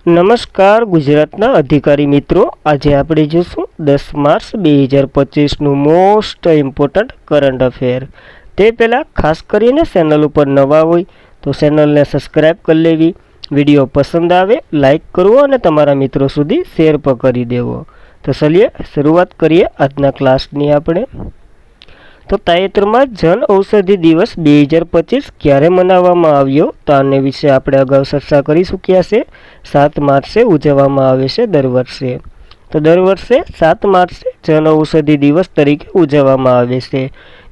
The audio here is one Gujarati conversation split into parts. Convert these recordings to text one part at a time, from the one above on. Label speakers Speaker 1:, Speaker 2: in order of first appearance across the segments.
Speaker 1: નમસ્કાર ગુજરાતના અધિકારી મિત્રો, આજે આપણે જોશું 10 માર્ચ 2025નું મોસ્ટ ઇમ્પોર્ટન્ટ કરંટ અફેર। તે પહેલાં ખાસ કરીને ચેનલ ઉપર નવા હોય તો ચેનલને સબસ્ક્રાઈબ કરી લેવી, વિડીયો પસંદ આવે લાઈક કરવો અને તમારા મિત્રો સુધી શેર પણ કરી દેવો। તો ચલીએ શરૂઆત કરીએ આજના ક્લાસની। આપણે તો તાજેતરમાં જન ઔષધિ દિવસ 2025 ક્યારે મનાવવામાં આવ્યો તો આને વિશે આપણે અગાઉ ચર્ચા કરી ચૂક્યા છે। 7 માર્ચે ઉજવવામાં આવે છે દર વર્ષે। તો દર વર્ષે 7 માર્ચે જન ઔષધિ દિવસ તરીકે ઉજવવામાં આવે છે,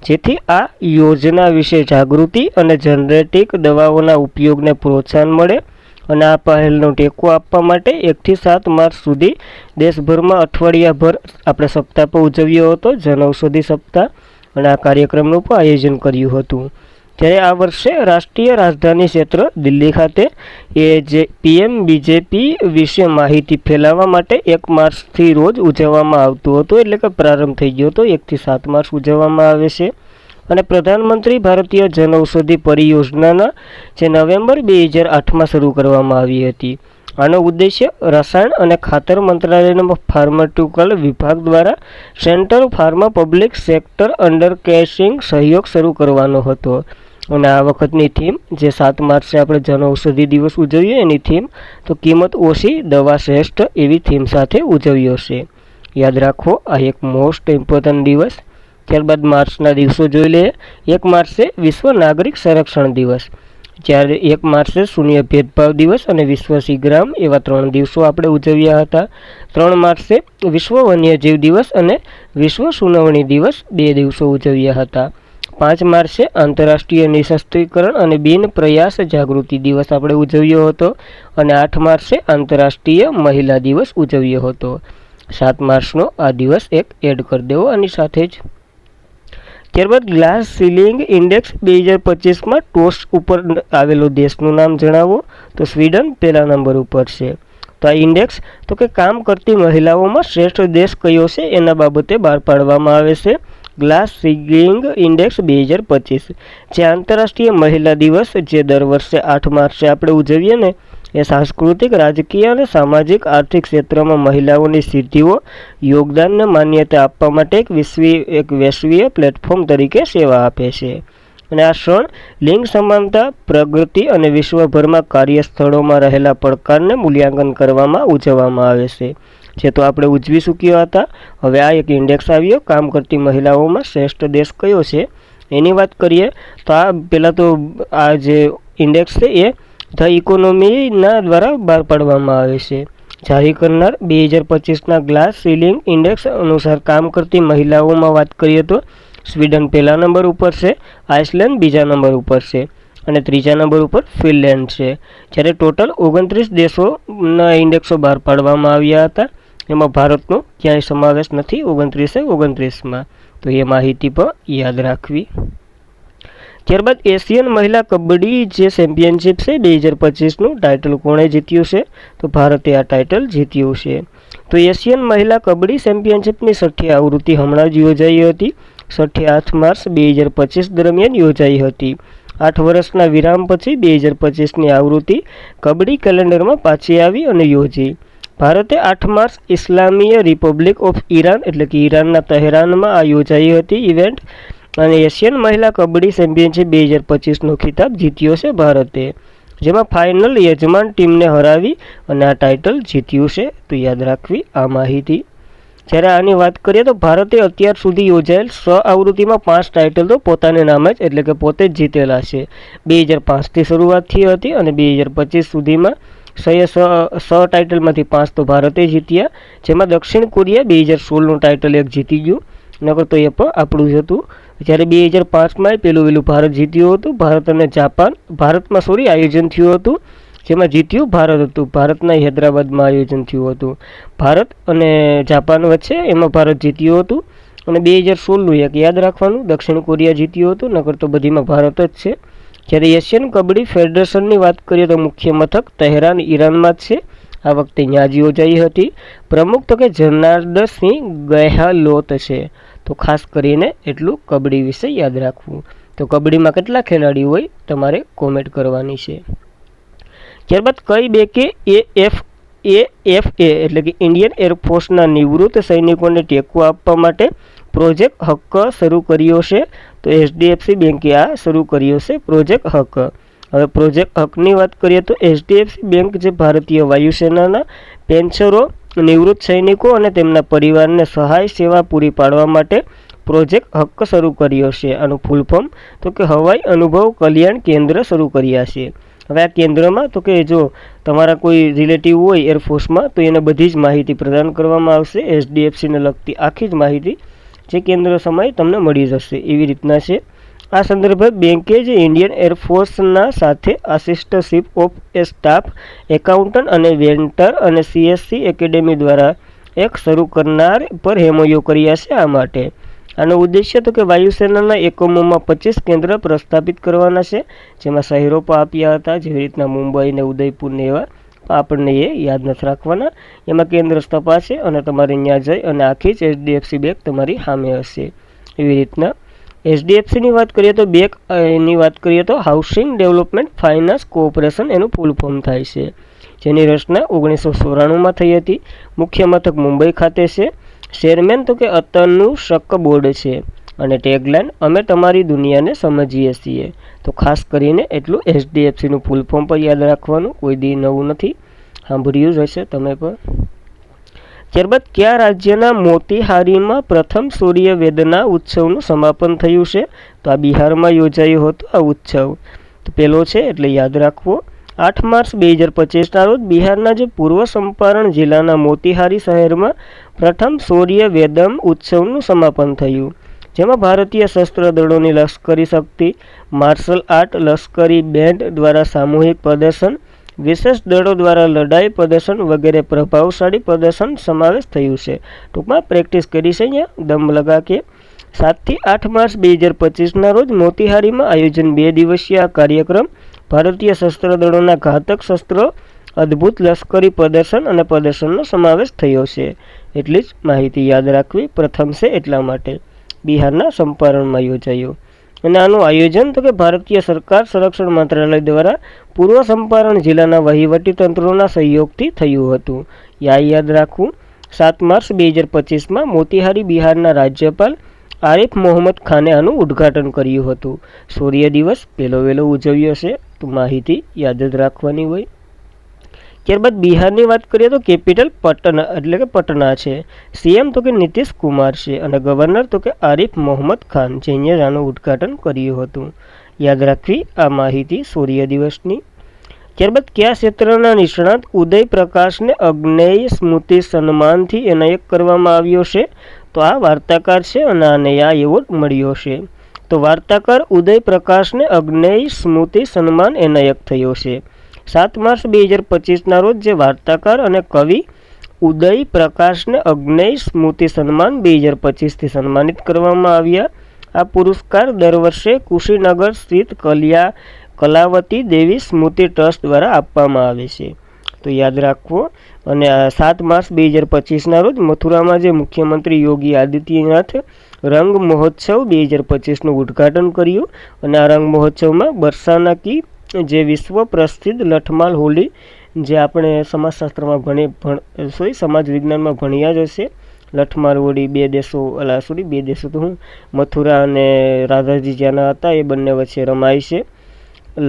Speaker 1: જેથી આ યોજના વિશે જાગૃતિ અને જનરેટિક દવાઓના ઉપયોગને પ્રોત્સાહન મળે અને આ પહેલનો ટેકો આપવા માટે 1 થી 7 માર્ચ સુધી દેશભરમાં અઠવાડિયાભર આપણે સપ્તાહ પર ઉજવ્યો હતો, જન ઔષધિ સપ્તાહ, અને આ કાર્યક્રમનું પણ આયોજન કર્યું હતું। ત્યારે આ વર્ષે રાષ્ટ્રીય રાજધાની ક્ષેત્ર દિલ્હી ખાતે પીએમ બીજેપી વિશે માહિતી ફેલાવવા માટે 1 માર્ચથી રોજ ઉજવવામાં આવતું હતું, એટલે કે પ્રારંભ થઈ ગયો હતો। 1 થી 7 માર્ચ ઉજવવામાં આવે છે અને પ્રધાનમંત્રી ભારતીય જન ઔષધિ પરિયોજનાના જે નવેમ્બર 2008માં શરૂ કરવામાં આવી હતી। આનો ઉદ્દેશ્ય રસાયણ અને ખાતર મંત્રાલયના ફાર્માસ્યુટિકલ વિભાગ દ્વારા central pharma public sector undertaking સહયોગ શરૂ કરવાનો હતો। અને આ વખતની થીમ જે 7 માર્ચે આપણે જન ઔષધિ દિવસ ઉજવીએ એની થીમ તો કિંમત ઓછી દવા શ્રેષ્ઠ એવી થીમ સાથે ઉજવ્યો છે। યાદ રાખો, આ એક મોસ્ટ ઇમ્પોર્ટન્ટ દિવસ। ત્યારબાદ માર્ચના દિવસો જોઈ લઈએ। 1 માર્ચે વિશ્વ નાગરિક સંરક્ષણ દિવસ, જ્યારે 1 માર્ચે શૂન્ય ભેદભાવ દિવસ અને વિશ્વ સિંહગ્રામ એવા 3 દિવસો આપણે ઉજવ્યા હતા। 3 માર્ચે વિશ્વ વન્યજીવ દિવસ અને વિશ્વ સુનાવણી દિવસ 2 દિવસો ઉજવ્યા હતા। 5 માર્ચે આંતરરાષ્ટ્રીય નિઃશસ્ત્રીકરણ અને બિન પ્રયાસ જાગૃતિ દિવસ આપણે ઉજવ્યો હતો અને 8 માર્ચે આંતરરાષ્ટ્રીય મહિલા દિવસ ઉજવ્યો હતો। 7 માર્ચનો આ દિવસ એક એડ કરી દેવો આની સાથે જ। ત્યારબાદ ગ્લાસ સીલિંગ ઇન્ડેક્સ 2025માં ટોચ ઉપર આવેલો દેશનું નામ જણાવો તો સ્વીડન પહેલા નંબર ઉપર છે। તો આ ઇન્ડેક્સ તો કે કામ કરતી મહિલાઓમાં શ્રેષ્ઠ દેશ કયો છે એના બાબતે બહાર પાડવામાં આવે છે। ગ્લાસ સીલિંગ ઇન્ડેક્સ 2025 જે આંતરરાષ્ટ્રીય મહિલા દિવસ જે દર વર્ષે 8 માર્ચે આપણે ઉજવીએ ને, એ સાંસ્કૃતિક, રાજકીય અને સામાજિક આર્થિક ક્ષેત્રમાં મહિલાઓની સિદ્ધિઓ યોગદાનને માન્યતા આપવા માટે એક વૈશ્વિક પ્લેટફોર્મ તરીકે સેવા આપે છે। અને આ ક્ષણ લિંગ સમાનતા, પ્રગતિ અને વિશ્વભરમાં કાર્યસ્થળોમાં રહેલા પડકારને મૂલ્યાંકન કરવામાં ઉજવવામાં આવે છે, જે તો આપણે ઉજવી ચૂક્યા હતા। હવે આ એક ઇન્ડેક્સ આવ્યો, કામ કરતી મહિલાઓમાં શ્રેષ્ઠ દેશ કયો છે એની વાત કરીએ તો આ પહેલાં તો આ જે ઇન્ડેક્સ છે એ ધ ઇકોનોમીના દ્વારા બહાર પાડવામાં આવે છે। જારી કરનાર 2025ના ગ્લાસ સીલિંગ ઇન્ડેક્સ અનુસાર કામ કરતી મહિલાઓમાં વાત કરીએ તો સ્વીડન પહેલા નંબર ઉપર છે, આઇસલેન્ડ બીજા નંબર ઉપર છે અને ત્રીજા નંબર ઉપર ફિનલેન્ડ છે। જ્યારે ટોટલ 29 દેશોના ઇન્ડેક્સો બહાર પાડવામાં આવ્યા હતા, એમાં ભારતનો ક્યાંય સમાવેશ નથી 29માં, તો એ માહિતી પણ યાદ રાખવી। ત્યારબાદ એશિયન મહિલા કબડ્ડી જે ચેમ્પિયનશિપ છે 2025નું ટાઇટલ કોણે જીત્યું છે તો ભારતે આ ટાઇટલ જીત્યું છે। તો એશિયન મહિલા કબડ્ડી ચેમ્પિયનશિપની 6ઠી આવૃત્તિ હમણાં જ યોજાઈ હતી, 6 8 માર્ચ 2025 દરમિયાન યોજાઈ હતી। 8 વર્ષના વિરામ પછી 2025ની આવૃત્તિ કબડ્ડી કેલેન્ડરમાં પાછી આવી અને યોજી। ભારતે 8 માર્ચ ઇસ્લામીય રિપબ્લિક ઓફ ઈરાન એટલે કે ઈરાનના તહેરાનમાં આ યોજાઈ હતી ઇવેન્ટ, અને એશિયન મહિલા કબડ્ડી ચેમ્પિયનશિપ 2025નો ખિતાબ જીત્યો છે ભારતે, જેમાં ફાઇનલ યજમાન ટીમને હરાવી અને આ ટાઇટલ જીત્યું છે, તો યાદ રાખવી આ માહિતી। જ્યારે આની વાત કરીએ તો ભારતે અત્યાર સુધી યોજાયેલ 6 આવૃત્તિમાં 5 ટાઇટલ તો પોતાને નામે જ એટલે કે પોતે જ જીતેલા છે। 2005થી શરૂઆત થઈ હતી અને 2025 સુધીમાં 6 ટાઇટલમાંથી 5 તો ભારતે જીત્યા, જેમાં દક્ષિણ કોરિયા 2016નું ટાઇટલ એક જીતી ગયું, નકર તો એ પણ આપણું જ હતું। જ્યારે 2005માં પેલું ભારત જીત્યું હતું, ભારત અને જાપાન ભારતમાં આયોજન થયું હતું, જેમાં જીત્યું ભારત હતું, ભારતના હૈદરાબાદમાં આયોજન થયું હતું ભારત અને જાપાન વચ્ચે, એમાં ભારત જીત્યું હતું। અને 2016નું એક યાદ રાખવાનું, દક્ષિણ કોરિયા જીત્યું હતું, નકર તો બધીમાં ભારત જ છે। જ્યારે એશિયન કબડ્ડી ફેડરેશનની વાત કરીએ તો મુખ્ય મથક તહેરાન ઈરાનમાં જ છે, આ વખતે ત્યાં જ યોજાઈ હતી। પ્રમુખ તો કે જર્નાર્દસિંહ ગેહલોત છે, તો ખાસ કરીને એટલું કબડ્ડી વિશે યાદ રાખવું। તો કબડ્ડીમાં કેટલા ખેલાડીઓ હોય તમારે કોમેન્ટ કરવાની છે। ત્યારબાદ કઈ બેંકે IAFA એટલે કે ઇન્ડિયન એરફોર્સના નિવૃત્ત સૈનિકોને ટેકો આપવા માટે પ્રોજેક્ટ હક શરૂ કર્યો છે. તો HDFC બેન્કે આ શરૂ કર્યો છે પ્રોજેક્ટ હક. હવે પ્રોજેક્ટ હકની વાત કરીએ તો HDFC બેન્ક જે ભારતીય વાયુસેનાના પેન્શનરો, નિવૃત્ત સૈનિકો અને તેમના પરિવારને સહાય સેવા પૂરી પાડવા માટે પ્રોજેક્ટ હક શરૂ કર્યો છે. આનું ફૂલ ફોર્મ તો કે હવાઈ અનુભવ કલ્યાણ કેન્દ્ર શરૂ કર્યા છે. હવે આ કેન્દ્રમાં તો કે જો તમારા કોઈ રિલેટિવ હોય એરફોર્સમાં તો એને બધી જ માહિતી પ્રદાન કરવામાં આવશે. HDFCને લગતી આખી જ માહિતી જે કેન્દ્ર સમયે તમને મળી જશે એવી રીતના છે. આ સંદર્ભે બેન્કે જે ઇન્ડિયન એરફોર્સના સાથે assistant chief of staff, accountant અને વેન્ટર અને CSC એકેડેમી દ્વારા એક શરૂ કરનાર પર MOU કર્યા છે. આ માટે આનો ઉદ્દેશ્ય તો કે વાયુસેનાના એકમોમાં 25 કેન્દ્ર પ્રસ્થાપિત કરવાના છે, જેમાં શહેરો પણ આપ્યા હતા જેવી રીતના મુંબઈ ને ઉદયપુર ને એવા. આપણને એ યાદ નથી રાખવાના. એમાં કેન્દ્ર તપાસે અને તમારે ત્યાં જઈ અને આખી જ HDFC બેંક તમારી સામે હશે એવી રીતના. HDFCની વાત કરીએ તો બેંક એની વાત કરીએ તો હાઉસિંગ ડેવલપમેન્ટ ફાઇનાન્સ કોઓપરેશન એનું ફૂલ ફોર્મ થાય છે, જેની રચના 1994માં થઈ હતી. મુખ્ય મથક મુંબઈ ખાતે છે. ચેરમેન તો કે અતનુ શક બોર્ડ છે અને ટેગલાઇન અમે તમારી દુનિયાને સમજીએ છીએ. તો ખાસ કરીને એટલું HDFCનું ફૂલ ફોર્મ પર યાદ રાખવાનું, કોઈ દી નવું નથી, સાંભળ્યું જ હશે તમે પણ. ત્યારબાદ કયા રાજ્યના મોતીહારીમાં પ્રથમ સૂર્ય વેદના ઉત્સવનું સમાપન થયું છે? તો આ બિહારમાં યોજાયો હતો આ ઉત્સવ. તો પેલો છે એટલે યાદ રાખવો. 8 માર્ચ 2025ના રોજ બિહારના જે પૂર્વ ચંપારણ જિલ્લાના મોતીહારી શહેરમાં પ્રથમ સૂર્ય વેદમ ઉત્સવનું સમાપન થયું, જેમાં ભારતીય શસ્ત્ર દળોની લશ્કરી શક્તિ, માર્શલ આર્ટ, લશ્કરી બેન્ડ દ્વારા સામૂહિક પ્રદર્શન, વિશેષ દળો દ્વારા લડાઈ પ્રદર્શન વગેરે પ્રભાવશાળી પ્રદર્શન સમાવેશ થયું છે. ટૂંકમાં પ્રેક્ટિસ કરી છે અહીંયા દમ લગા કે. 7 થી 8 માર્ચ 2025ના રોજ મોતીહારીમાં આયોજન 2 દિવસીય કાર્યક્રમ ભારતીય શસ્ત્ર દળોના ઘાતક શસ્ત્રો, અદ્ભુત લશ્કરી પ્રદર્શન અને પ્રદર્શનનો સમાવેશ થયો છે. એટલી જ માહિતી યાદ રાખવી, પ્રથમ છે એટલા માટે બિહારના ચંપારણમાં યોજાયો. અને આનું આયોજન તો કે ભારતીય સરકાર સંરક્ષણ મંત્રાલય દ્વારા પૂર્વ ચંપારણ જિલ્લાના વહીવટીતંત્રોના સહયોગથી થયું હતું. યાદ રાખવું. 7 માર્ચ 2025માં મોતીહારી બિહારના રાજ્યપાલ આરિફ મોહમ્મદ ખાને આનું ઉદ્ઘાટન કર્યું હતું. સૂર્ય દિવસ પહેલો વહેલો ઉજવ્યો છે, તો માહિતી યાદ જ રાખવાની હોય. ત્યારબાદ બિહારની વાત કરીએ તો કેપિટલ પટના એટલે કે પટના છે. CM તો કે નીતિશ કુમાર છે અને ગવર્નર તો કે આરિફ મોહમ્મદ ખાન, જેને આનું ઉદ્ઘાટન કર્યું હતું. યાદ રાખવી આ માહિતી સૂર્ય દિવસની. ત્યારબાદ કયા ક્ષેત્રના નિષ્ણાત ઉદય પ્રકાશને અગ્નેય સ્મૃતિ સન્માનથી એનાયત કરવામાં આવ્યો છે? તો આ વાર્તાકાર છે અને આને આ એવોર્ડ મળ્યો છે. તો વાર્તાકાર ઉદય પ્રકાશને અગ્નેય સ્મૃતિ સન્માન એનાયત થયો છે. 7 માર્ચ 2025ના રોજ જે વાર્તાકાર અને કવિ ઉદય પ્રકાશને અગ્નેય સ્મૃતિ સન્માન 2025થી સન્માનિત કરવામાં આવ્યા. આ પુરસ્કાર દર વર્ષે કુશીનગર સ્થિત કલાવતી દેવી સ્મૃતિ ટ્રસ્ટ દ્વારા આપવામાં આવે છે, તો યાદ રાખવો. અને 7 માર્ચ 2025ના રોજ મથુરામાં જે મુખ્યમંત્રી યોગી આદિત્યનાથ રંગ મહોત્સવ 2025નું ઉદ્ઘાટન કર્યું. અને આ રંગ મહોત્સવમાં બરસાના કી જે વિશ્વ પ્રસિદ્ધ લઠમાલ હોલી, જે આપણે સમાજશાસ્ત્રમાં સમાજ વિજ્ઞાનમાં ભણ્યા જ હશે, લઠમાલ હોલી બે દેશો તો હું મથુરા અને રાધાજી જ્યાંના હતા એ બંને વચ્ચે રમાય છે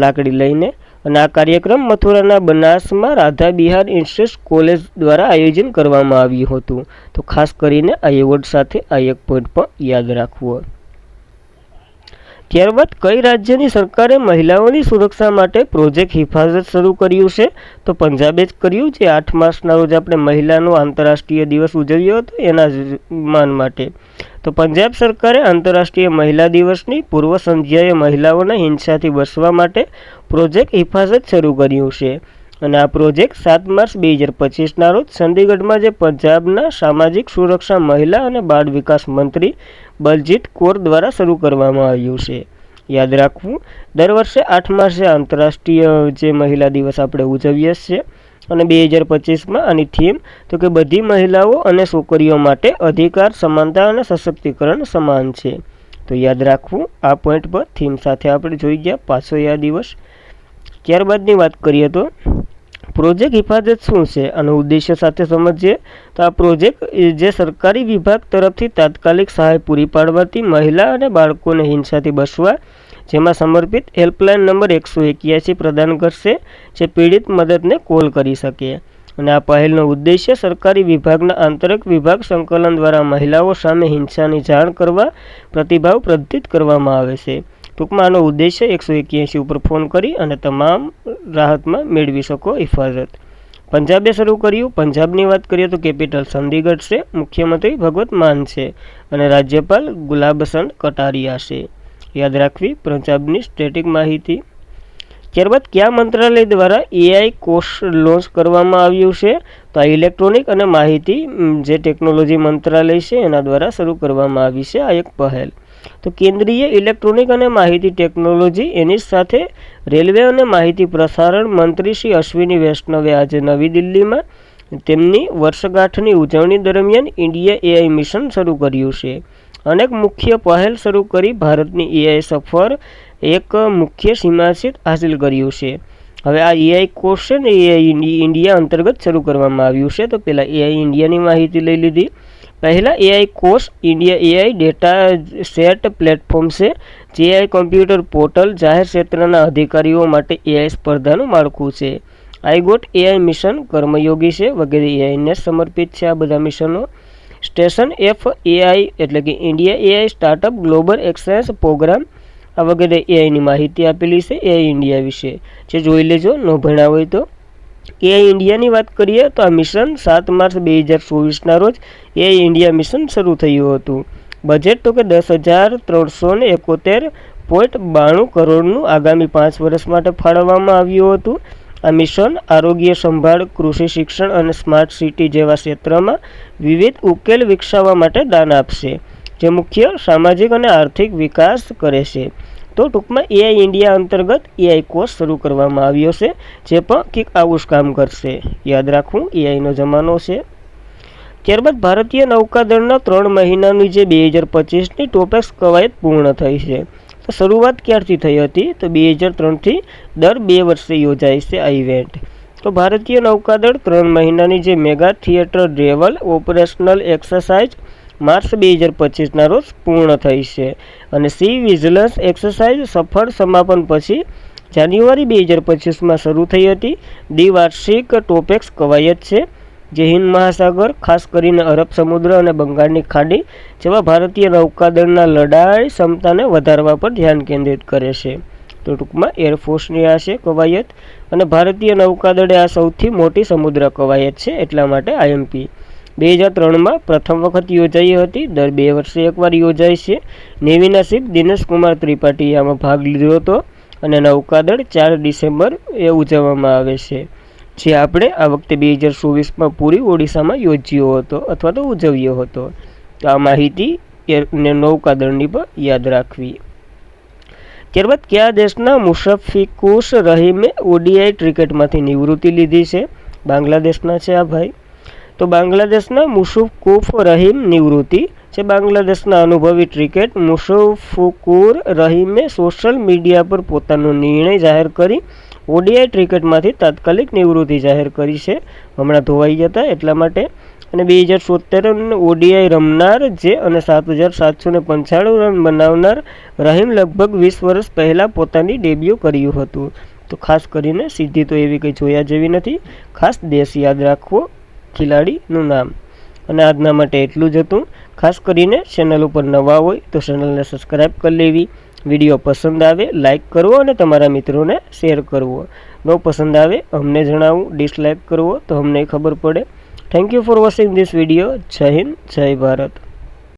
Speaker 1: લાકડી લઈને. અને આ કાર્યક્રમ મથુરાના બનાસમાં રાધા બિહાર ઇન્સ્ટિટ્યૂટ કોલેજ દ્વારા આયોજન કરવામાં આવ્યું હતું. તો ખાસ કરીને આ એવોર્ડ સાથે આ એક પોઈન્ટ પણ યાદ રાખવું. ત્યારબાદ કઈ રાજ્યની સરકારે મહિલાઓની સુરક્ષા માટે પ્રોજેક્ટ હિફાજત શરૂ કર્યું છે? તો પંજાબે જ કર્યું, જે 8 માર્ચના રોજ આપણે મહિલાનો આંતરરાષ્ટ્રીય દિવસ ઉજવ્યો હતો એના માન માટે. તો પંજાબ સરકારે આંતરરાષ્ટ્રીય મહિલા દિવસની પૂર્વ સંધ્યાએ મહિલાઓના હિંસાથી બચવા માટે પ્રોજેક્ટ હિફાજત શરૂ કર્યું છે. અને આ પ્રોજેક્ટ 7 માર્ચ 2025ના રોજ ચંદીગઢમાં જે પંજાબના સામાજિક સુરક્ષા, મહિલા અને બાળ વિકાસ મંત્રી બલજીત કૌર દ્વારા શરૂ કરવામાં આવ્યું છે. યાદ રાખવું. દર વર્ષે 8 માર્ચે આંતરરાષ્ટ્રીય જે મહિલા દિવસ આપણે ઉજવીએ છીએ. અને 2025માં આની થીમ તો કે બધી મહિલાઓ અને છોકરીઓ માટે અધિકાર, સમાનતા અને સશક્તિકરણ સમાન છે. તો યાદ રાખવું. આ પોઈન્ટ પર થીમ સાથે આપણે જોઈ ગયા પાછો આ દિવસ. ત્યારબાદની વાત કરીએ તો પ્રોજેક્ટ હિફાજત શું છે આનો ઉદ્દેશ્ય સાથે સમજીએ તો આ પ્રોજેક્ટ જે સરકારી વિભાગ તરફથી તાત્કાલિક સહાય પૂરી પાડવાથી મહિલા અને બાળકોને હિંસાથી બચવા જેમાં સમર્પિત હેલ્પલાઇન નંબર 181 પ્રદાન કરશે જે પીડિત મદદને કોલ કરી શકે અને આ પહેલનો ઉદ્દેશ્ય સરકારી વિભાગના આંતરિક વિભાગ સંકલન દ્વારા મહિલાઓ સામે હિંસાની જાણ કરવા પ્રતિભાવ પ્રદર્શિત કરવામાં આવે છે ટૂંકમાં આનો ઉદ્દેશ્ય 181 ઉપર ફોન કરી અને તમામ રાહતમાં મેળવી શકો હિફાજત પંજાબે શરૂ કર્યું પંજાબની વાત કરીએ તો કેપિટલ ચંદીગઢ છે મુખ્યમંત્રી ભગવત માન છે અને રાજ્યપાલ ગુલાબચંદ કટારિયા છે યાદ રાખવી પંજાબની સ્ટેટિક માહિતી ત્યારબાદ કયા મંત્રાલય દ્વારા એઆઈ કોર્સ લોન્ચ કરવામાં આવ્યું છે તો આ ઇલેક્ટ્રોનિક અને માહિતી જે ટેકનોલોજી મંત્રાલય છે એના દ્વારા શરૂ કરવામાં આવી છે આ એક પહેલ તો કેન્દ્રીય ઇલેક્ટ્રોનિક અને માહિતી ટેકનોલોજી એની સાથે રેલવે અને માહિતી પ્રસારણ મંત્રી શ્રી અશ્વિની વૈષ્ણવે આજે નવી દિલ્હીમાં તેમની વર્ષગાંઠની ઉજવણી દરમિયાન ઇન્ડિયા એઆઈ મિશન શરૂ કર્યું છે અનેક મુખ્ય પહેલ શરૂ કરી ભારતની એઆઈ સફર એક મુખ્ય સીમાચિત હાસિલ કર્યું છે હવે આ એઆઈ કોર્સ છે ને એઆઈ ઇન્ડિયા અંતર્ગત શરૂ કરવામાં આવ્યું છે તો પહેલાં એઆઈ ઇન્ડિયાની માહિતી લઈ લીધી પહેલાં AI course India AI data set platform છે જે એઆઈ કોમ્પ્યુટર પોર્ટલ જાહેર ક્ષેત્રના અધિકારીઓ માટે એઆઈ સ્પર્ધાનું માળખું છે આઈગોટ એઆઈ મિશન કર્મયોગી છે વગેરે એઆઈને સમર્પિત છે આ બધા મિશનો સ્ટેશન એફ એઆઈ એટલે કે India AI startup global exchange programme આ વગેરે એઆઈની માહિતી આપેલી છે એઆઈ ઇન્ડિયા વિશે જે જોઈ લેજો ન ભણ્યા હોય તો એઆઈ ઇન્ડિયાની વાત કરીએ તો આ મિશન 7 માર્ચ 2024ના રોજ એઆઈ ઇન્ડિયા મિશન શરૂ થયું હતું બજેટ તો કે 10,371.92 કરોડનું આગામી 5 વર્ષ માટે ફાળવવામાં આવ્યું હતું આ મિશન આરોગ્ય સંભાળ કૃષિ શિક્ષણ અને સ્માર્ટ સિટી જેવા ક્ષેત્રમાં વિવિધ ઉકેલ વિકસાવવા માટે દાન આપશે જે મુખ્ય સામાજિક અને આર્થિક વિકાસ કરે છે તો ટૂંકમાં એઆઈ ઇન્ડિયા અંતર્ગત એઆઈ કોર્સ શરૂ કરવામાં આવ્યો છે જે પણ કંઈક આવું જ કામ કરશે યાદ રાખવું એઆઈનો જમાનો છે ત્યારબાદ ભારતીય નૌકાદળના 3 મહિનાની જે 2025ની ટોપેક્સ કવાયત પૂર્ણ થઈ છે તો શરૂઆત ક્યારથી થઈ હતી તો 2003થી દર 2 વર્ષે યોજાય છે આ ઇવેન્ટ તો ભારતીય નૌકાદળ 3 મહિનાની જે મેગા થિયેટર ડ્રેવલ ઓપરેશનલ એક્સરસાઇઝ માર્ચ 2025ના રોજ પૂર્ણ થઈ છે અને સી વિજિલન્સ એક્સરસાઇઝ સફળ સમાપન પછી જાન્યુઆરી 2025માં શરૂ થઈ હતી દ્વિવાર્ષિક ટોપેક્સ કવાયત છે જે હિન્દ મહાસાગર ખાસ કરીને અરબ સમુદ્ર અને બંગાળની ખાડી જેવા ભારતીય નૌકાદળના લડાઈ ક્ષમતાને વધારવા પર ધ્યાન કેન્દ્રિત કરે છે તો ટૂંકમાં એરફોર્સની આ છે કવાયત અને ભારતીય નૌકાદળે આ સૌથી મોટી સમુદ્ર કવાયત છે એટલા માટે આઈએમપી 2003માં પ્રથમ વખત યોજાઈ હતી દર 2 વર્ષે એકવાર યોજાય છે નેવીના શિપ દિનેશ કુમાર ત્રિપાઠીએ આમાં ભાગ લીધો હતો અને નૌકાદળ 4 ડિસેમ્બર એ ઉજવવામાં આવે છે જે આપણે આ વખતે 2024માં પૂરી ઓડિશામાં યોજ્યો હતો અથવા તો ઉજવ્યો હતો તો આ માહિતી નૌકાદળની પણ યાદ રાખવી ત્યારબાદ કયા દેશના મુશફિકુર રહીમે ઓડીઆઈ ક્રિકેટમાંથી નિવૃત્તિ લીધી છે બાંગ્લાદેશના છે આ ભાઈ તો બાંગ્લાદેશના મુશફિકુર રહીમ નિવૃત્તિ છે બાંગ્લાદેશના અનુભવી ક્રિકેટ મુશફિકુર રહીમે સોશિયલ મીડિયા પર પોતાનો નિર્ણય જાહેર કરી ઓડીઆઈ ક્રિકેટમાંથી તાત્કાલિક નિવૃત્તિ જાહેર કરી છે હમણાં ધોવાઈ જતા એટલા માટે અને 2077 ઓડીઆઈ રમનાર જે અને 7,795 રન બનાવનાર રહીમ લગભગ 20 વર્ષ પહેલાં પોતાની ડેબ્યુ કર્યું હતું તો ખાસ કરીને સિદ્ધિ તો એવી કંઈ જોયા જેવી નથી ખાસ દેશ યાદ રાખવો ખેલાડીનું નામ અને આજના માટે એટલું જ હતું ખાસ કરીને ચેનલ ઉપર નવા હોય તો ચેનલને સબસ્ક્રાઈબ કરી લેવી વિડીયો પસંદ આવે લાઇક કરવો અને તમારા મિત્રોને શેર કરવો ન પસંદ આવે અમને જણાવવું ડિસલાઇક કરવો તો અમને ખબર પડે thank you for watching this video જય હિન્દ જય ભારત